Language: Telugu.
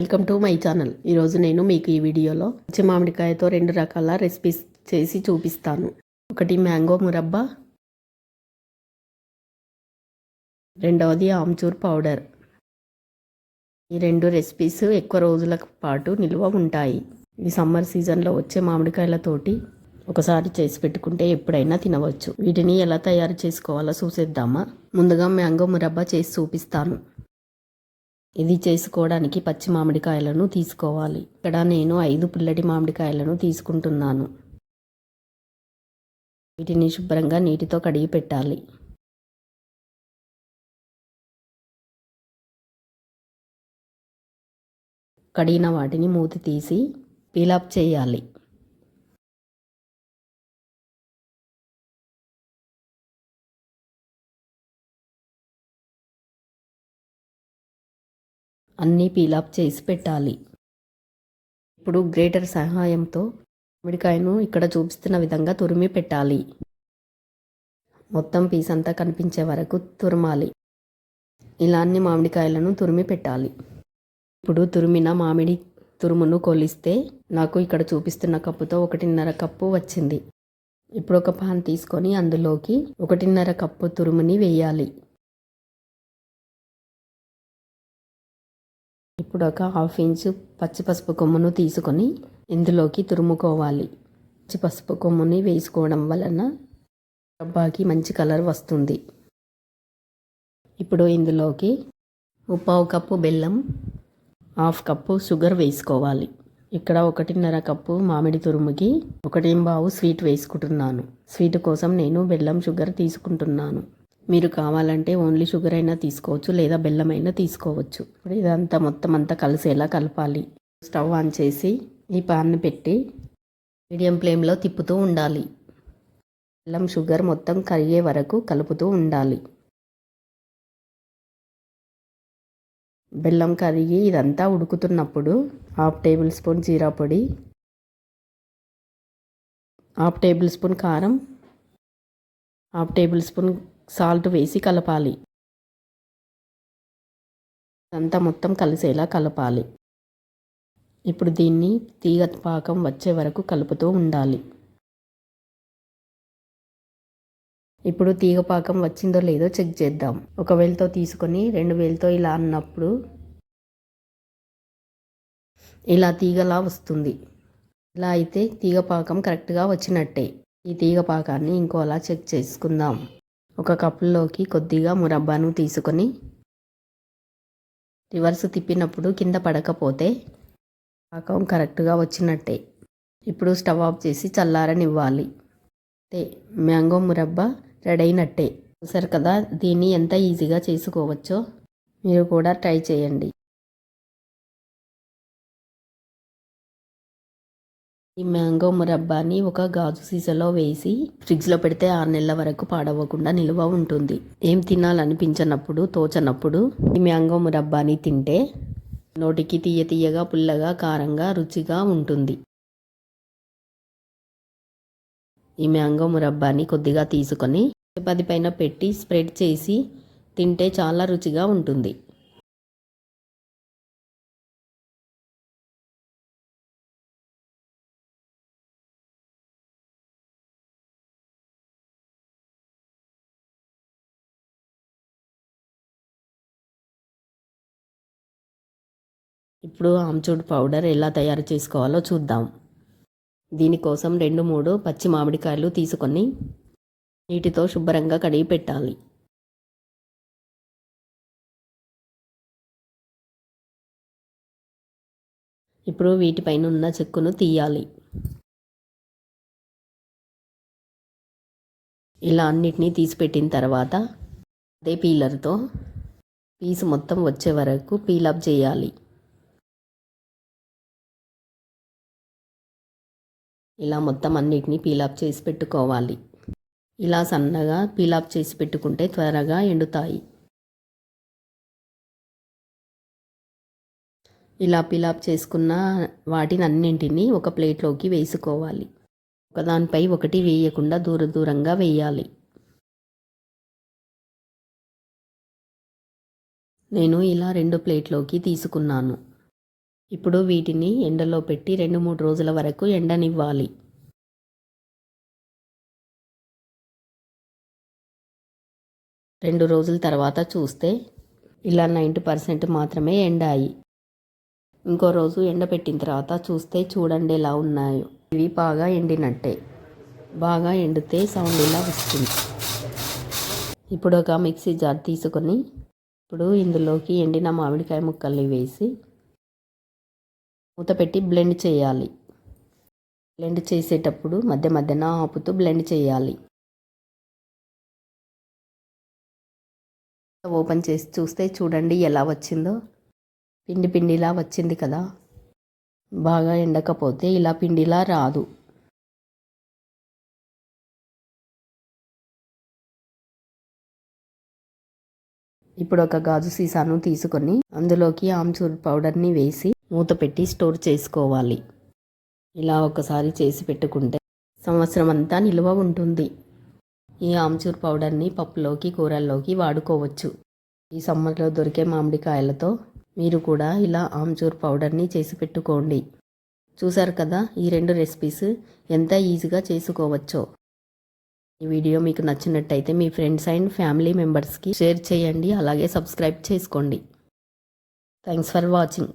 Welcome to my channel. ఈరోజు నేను మీకు ఈ వీడియోలో పచ్చి మామిడికాయతో 2 రకాల రెసిపీస్ చేసి చూపిస్తాను. ఒకటి మ్యాంగో మురబ్బా, రెండవది ఆమ్చూర్ పౌడర్. ఈ 2 రెసిపీస్ ఎక్కువ రోజుల పాటు నిల్వ ఉంటాయి. ఈ సమ్మర్ సీజన్లో వచ్చే మామిడికాయలతోటి ఒకసారి చేసి పెట్టుకుంటే ఎప్పుడైనా తినవచ్చు. వీటిని ఎలా తయారు చేసుకోవాలో చూసేద్దామా? ముందుగా మ్యాంగో మురబ్బా చేసి చూపిస్తాను. ఇది చేసుకోవడానికి పచ్చి మామిడికాయలను తీసుకోవాలి. ఇక్కడ నేను 5 పుల్లటి మామిడికాయలను తీసుకుంటున్నాను. వీటిని శుభ్రంగా నీటితో కడిగి పెట్టాలి. కడిగిన వాటిని మూతి తీసి పీలాప్ చేయాలి. అన్నీ పీలాప్ చేసి పెట్టాలి. ఇప్పుడు గ్రేటర్ సహాయంతో మామిడికాయను ఇక్కడ చూపిస్తున్న విధంగా తురిమి పెట్టాలి. మొత్తం పీస్ అంతా కనిపించే వరకు తురమాలి. ఇలా అన్ని మామిడికాయలను తురిమి పెట్టాలి. ఇప్పుడు తురిమిన మామిడి తురుమును కొలిస్తే నాకు ఇక్కడ చూపిస్తున్న కప్పుతో 1.5 కప్పు వచ్చింది. ఇప్పుడు ఒక పాన్ తీసుకొని అందులోకి 1.5 కప్పు తురుముని వేయాలి. ఇప్పుడు ఒక 1/2 ఇంచు పచ్చి పసుపు కొమ్మును తీసుకొని ఇందులోకి తురుముకోవాలి. పచ్చి పసుపు కొమ్ముని వేసుకోవడం వలన డబ్బాకి మంచి కలర్ వస్తుంది. ఇప్పుడు ఇందులోకి 1/4 కప్పు బెల్లం, 1/2 కప్పు షుగర్ వేసుకోవాలి. ఇక్కడ 1.5 కప్పు మామిడి తురుముకి 1.25 స్వీట్ వేసుకుంటున్నాను. స్వీట్ కోసం నేను బెల్లం షుగర్ తీసుకుంటున్నాను. మీరు కావాలంటే ఓన్లీ షుగర్ అయినా తీసుకోవచ్చు, లేదా బెల్లం అయినా తీసుకోవచ్చు. ఇప్పుడు ఇదంతా మొత్తం అంతా కలిసేలా కలపాలి. స్టవ్ ఆన్ చేసి ఈ పాన్ పెట్టి మీడియం ఫ్లేమ్లో తిప్పుతూ ఉండాలి. బెల్లం షుగర్ మొత్తం కరిగే వరకు కలుపుతూ ఉండాలి. బెల్లం కరిగి ఇదంతా ఉడుకుతున్నప్పుడు 1/2 టేబుల్ స్పూన్ జీరా పొడి, 1/2 టేబుల్ స్పూన్ కారం, 1/2 టేబుల్ స్పూన్ సాల్ట్ వేసి కలపాలి. అంతా మొత్తం కలిసేలా కలపాలి. ఇప్పుడు దీన్ని తీగ పాకం వచ్చే వరకు కలుపుతూ ఉండాలి. ఇప్పుడు తీగ పాకం వచ్చిందో లేదో చెక్ చేద్దాం. ఒక వేలుతో తీసుకొని 2 వేలతో ఇలా అన్నప్పుడు ఇలా తీగలా వస్తుంది. ఇలా అయితే తీగ పాకం కరెక్ట్గా వచ్చినట్టే. ఈ తీగ పాకాన్ని ఇంకోలా చెక్ చేసుకుందాం. ఒక కప్పులోకి కొద్దిగా మురబ్బాను తీసుకొని రివర్స్ తిప్పినప్పుడు కింద పడకపోతే పాకం కరెక్ట్గా వచ్చినట్టే. ఇప్పుడు స్టవ్ ఆఫ్ చేసి చల్లారనివ్వాలి. మ్యాంగో మురబ్బా రెడీ అయినట్టే. చూసారు కదా, దీన్ని ఎంత ఈజీగా చేసుకోవచ్చో మీరు కూడా ట్రై చేయండి. ఈ మ్యాంగో మురబ్బాని ఒక గాజు సీసాలో వేసి ఫ్రిడ్జ్లో పెడితే 6 నెలల వరకు పాడవకుండా నిల్వ ఉంటుంది. ఏం తినాలనిపించినప్పుడు, తోచనప్పుడు ఈ మ్యాంగో మురబ్బాని తింటే నోటికి తీయగా, పుల్లగా, కారంగా, రుచిగా ఉంటుంది. ఈ మ్యాంగో మురబ్బాని కొద్దిగా తీసుకొని చపాతీ పైన పెట్టి స్ప్రెడ్ చేసి తింటే చాలా రుచిగా ఉంటుంది. ఇప్పుడు ఆమ్చూర్ పౌడర్ ఎలా తయారు చేసుకోవాలో చూద్దాం. దీనికోసం 2-3 పచ్చి మామిడికాయలు తీసుకొని నీటితో శుభ్రంగా కడిగి పెట్టాలి. ఇప్పుడు వీటిపైన ఉన్న చెక్కును తీయాలి. ఇలా అన్నిటినీ తీసిపెట్టిన తర్వాత అదే పీలర్తో పీస్ మొత్తం వచ్చే వరకు పీలప్ చేయాలి. ఇలా మొత్తం అన్నిటినీ పీలాప్ చేసి పెట్టుకోవాలి. ఇలా సన్నగా పీలాప్ చేసి పెట్టుకుంటే త్వరగా ఎండుతాయి. ఇలా పీలాప్ చేసుకున్న వాటిని అన్నింటినీ ఒక ప్లేట్లోకి వేసుకోవాలి. ఒకదానిపై ఒకటి వేయకుండా దూరంగా వేయాలి. నేను ఇలా 2 ప్లేట్లోకి తీసుకున్నాను. ఇప్పుడు వీటిని ఎండలో పెట్టి 2-3 రోజుల వరకు ఎండనివ్వాలి. రెండు రోజుల తర్వాత చూస్తే ఇలా 90% మాత్రమే ఎండాయి. ఇంకో రోజు ఎండబెట్టిన తర్వాత చూస్తే చూడండి ఎలా ఉన్నాయో. ఇవి బాగా ఎండినట్టే. బాగా ఎండితే సౌండ్ ఇలా వస్తుంది. ఇప్పుడు ఒక మిక్సీ జార్ తీసుకొని ఇప్పుడు ఇందులోకి ఎండిన మామిడికాయ ముక్కల్ని వేసి మూత పెట్టి బ్లెండ్ చేయాలి. బ్లెండ్ చేసేటప్పుడు మధ్య మధ్యన ఆపుతూ బ్లెండ్ చేయాలి. ఓపెన్ చేసి చూస్తే చూడండి ఎలా వచ్చిందో. పిండిలా వచ్చింది కదా. బాగా ఎండకపోతే ఇలా పిండిలా రాదు. ఇప్పుడు ఒక గాజు సీసాను తీసుకొని అందులోకి ఆమ్చూర్ పౌడర్ని వేసి మూత పెట్టి స్టోర్ చేసుకోవాలి. ఇలా ఒకసారి చేసి పెట్టుకుంటే సంవత్సరం అంతా నిల్వ ఉంటుంది. ఈ ఆమ్చూర్ పౌడర్ని పప్పులోకి కూరల్లోకి వాడుకోవచ్చు. ఈ సమ్మర్లో దొరికే మామిడికాయలతో మీరు కూడా ఇలా ఆమ్చూర్ పౌడర్ని చేసి పెట్టుకోండి. చూసారు కదా ఈ 2 రెసిపీస్ ఎంత ఈజీగా చేసుకోవచ్చో. ఈ వీడియో మీకు నచ్చినట్టయితే మీ ఫ్రెండ్స్ అండ్ ఫ్యామిలీ మెంబర్స్కి షేర్ చేయండి. అలాగే సబ్స్క్రైబ్ చేసుకోండి. Thanks for watching.